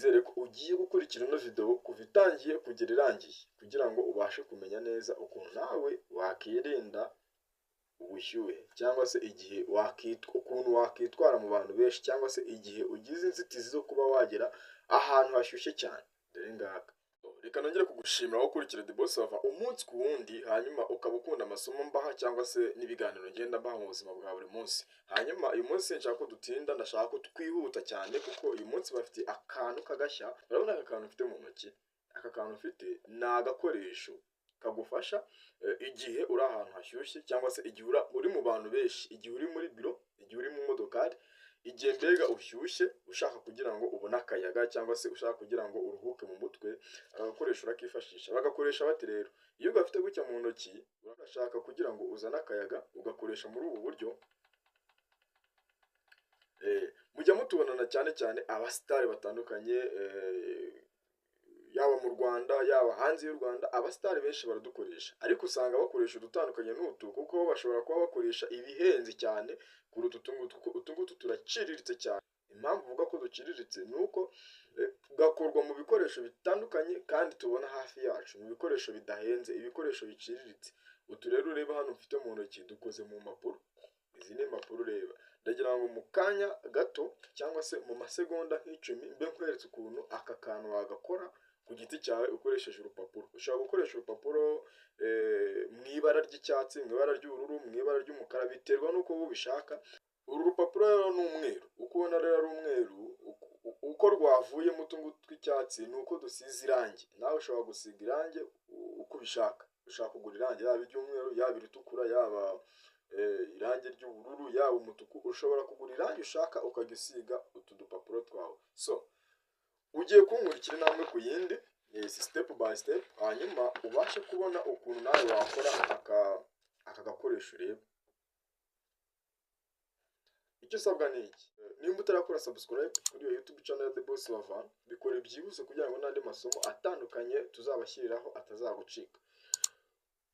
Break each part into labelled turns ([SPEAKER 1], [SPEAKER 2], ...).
[SPEAKER 1] nizere ko ugiye gukurikira ino video kuva itangiye kugera irangiye kugira ngo ubashe kumenya neza ukuntu nawe wakirinda ubushyuhe cyangwa se igihe ukuntu wakitwara mu bantu benshi cyangwa se igihe ugize inzitizi zo kuba wagera ahantu hashyushye cyane. Dore ngaka reka nongere kugushimira aho ukurikira The Boss Lover umunsi ku wundi, hanyuma ukaba ukunda amasomo mbaha cyangwa se n'ibiganiro ngenda mbaha mu buzima bwa buri munsi. Hanyuma uyu munsi nshaka ko dutinda, ndashaka ko twihuta cyane kuko uyu munsi bafite akantu kagashya. Urabona aka kantu ufite mu ntoki? Aka kantu ufite ni agakoresho kagufasha igihe uri ahantu hashyushye cyangwa se igihe uri mu bantu benshi, igihe uri muri biro, igihe uri mu modokari, igihe mbega ushyushye ushaka kugira ngo ubone akayaga cyangwa se ushaka kugira ngo uruhuke mu mutwe, aka gakoresho urakifashisha. Bagakoresha bate rero? Iyo ugafite gutya mu ntoki urashaka kugira ngo uzane akayaga, ugakoresha muri ubu buryo. Mujya mutubonana cyane cyane abasitari batandukanye, yaba mu Rwanda yaba hanze y'u Rwanda, abasitari benshi baradukoresha, ariko usanga bakoresha udutandukanye n'utu kuko bashobora kuba bakoresha ibihenze cyane kuruta utungutu turaciriritse cyane. Impamvu uvuga ko duciriritse ni uko gakorwa mu bikoresho bitandukanye kandi tubona hafi yacu, mu bikoresho bidahenze, ibikoresho biciriritse. Utu rero ureba hano mfite mu ntoki dukoze mu mpapuro. Izi ni impapuro ureba. Ndagira ngo mu kanya gato cyangwa se mu masegonda nk'icumi mbe nkweretse ukuntu aka kantu wagakora ku giti cyawe ukoresheje urupapuro. Ushobora gukoresha urupapuro mu ibara ry'icyatsi, mu ibara ry'ubururu, mu ibara ry'umukara, biterwa n'uko wowe ubishaka. Uru rupapuro rero ni umweru. Uko ubona rero ari umweru, uko rwavuyemo utungutu tw'icyatsi ni uko dusize irangi. Nawe ushobora gusiga irangi uko ubishaka. Ushaka kugura irangi yaba iry'umweru, yaba iritukura, yaba irangi ry'ubururu, yaba umutuku. Ushobora kugura irangi ushaka ukagisiga utu dupapuro twawe. So ugiye kunkurikira intambwe ku yindi, step by step, hanyuma ubashe kubona ukuntu nawe wakora aka gakoresho. Ureba icyo usabwa ni iki: nimba utarakora subscribe kuri iyo YouTube channel ya The Boss Lover, bikore byihuse kugira ngo n'andi masomo atandukanye tuzabashyiriraho atazagucika.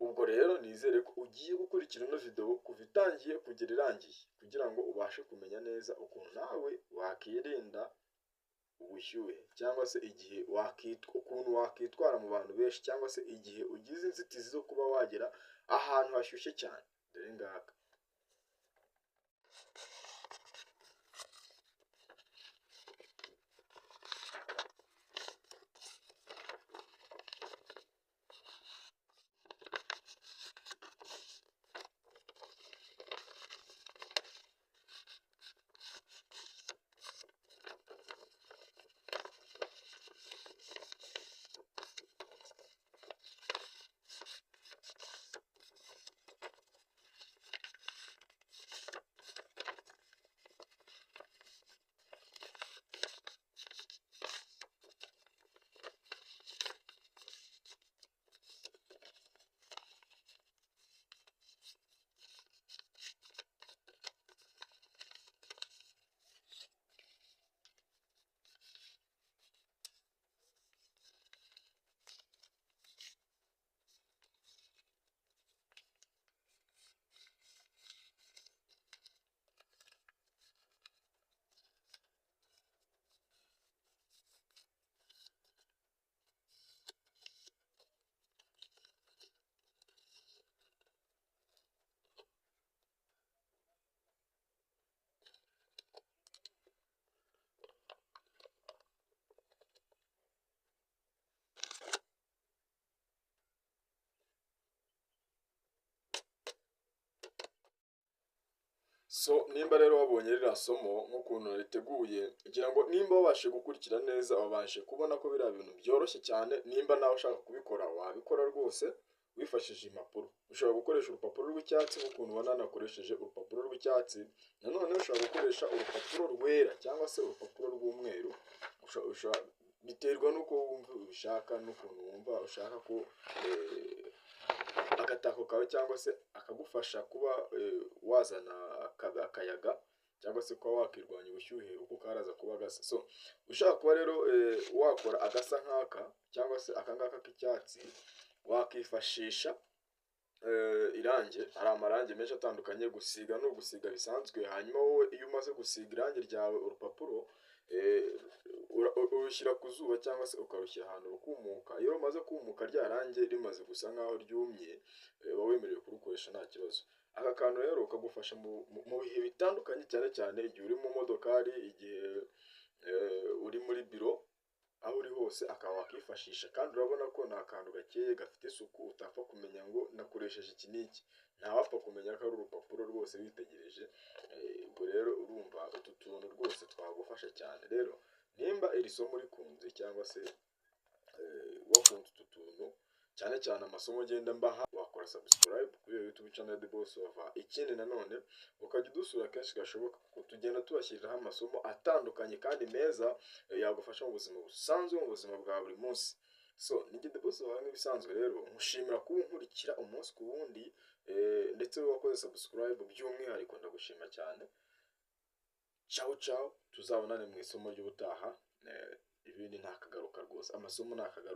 [SPEAKER 1] Ubwo rero nizere ko ugiye gukurikira ino video kuva itangiye kugera irangiye kugira ngo ubashe kumenya neza ukuntu nawe wakirinda ubushyuhe cyangwa se igihe ukuntu wakitwara mu bantu benshi cyangwa se igihe ugize inzitizi zo kuba wagera ahantu hashyushye cyane. Dore ngaka. So nimba rero wabonye ririya somo nk'ukuntu riteguye, kugira ngo nimba wabashe gukurikira neza, wabashe kubona ko biriya bintu byoroshye cyane. Nimba nawe ushaka kubikora wabikora rwose wifashishije impapuro. Ushobora gukoresha urupapuro rw'icyatsi nk'ukuntu ubona nakoresheje urupapuro rw'icyatsi. Nanone ushobora gukoresha urupapuro rwera cyangwa se urupapuro rw'umweru. Biterwa n'uko wumva ubishaka n'ukuntu wumva ushaka ko agatako kawe cyangwa se akagufasha kuba wazana akayaga cyangwa se kuba wakirwanya ubushyuhe uko karaza kuba gasa. So ushaka kuba rero wakora agasa nk'aka cyangwa se akangaka k'icyatsi, wakifashisha irangi. Hari amarangi menshi atandukanye. Gusiga ni ugusiga bisanzwe. Hanyuma wowe iyo umaze gusiga irangi ryawe urupapuro, urushyira ku zuba cyangwa se ukarushyira ahantu rukumuka. Iyo rumaze kumuka rya rangi rimaze gusa nkaho ryumye, uba wemerewe kurukoresha nta kibazo. Aka kantu rero kagufasha mu bihe bitandukanye, cyane cyane igihe uri mu modokari, igihe uri muri biro, aho uri hose akaba wakifashisha. Kandi urabona ko ni akantu gakeye gafite isuku, utapfa kumenya ngo nakoresheje iki n'iki, ntawapfa kumenya ko ari urupapuro rwose witegereje. Ubwo rero urumva utu tuntu rwose twagufasha cyane. Rero nimba iri somo rikunze cyangwa se wakunze utu tuntu, cyane cyane amasomo ngenda mbaha, wakora subscribe kuri iyo YouTube channel ya The Boss Over. Ikindi nanone ukajya udusura kenshi gashoboka, kuko tugenda tubashyiriraho amasomo atandukanye kandi meza yagufasha mu buzima busanzwe, mu buzima bwa buri munsi. So ni The Boss Over nk'ibisanzwe. Rero nkushimira kuba unkurikira umunsi ku wundi, ndetse wakoze subscribe by'umwihariko ndagushima cyane. Ciao, tuzabonane mu isomo ry'ubutaha. Ibindi ntakagaruka rwose, amasomo ntakagaruka.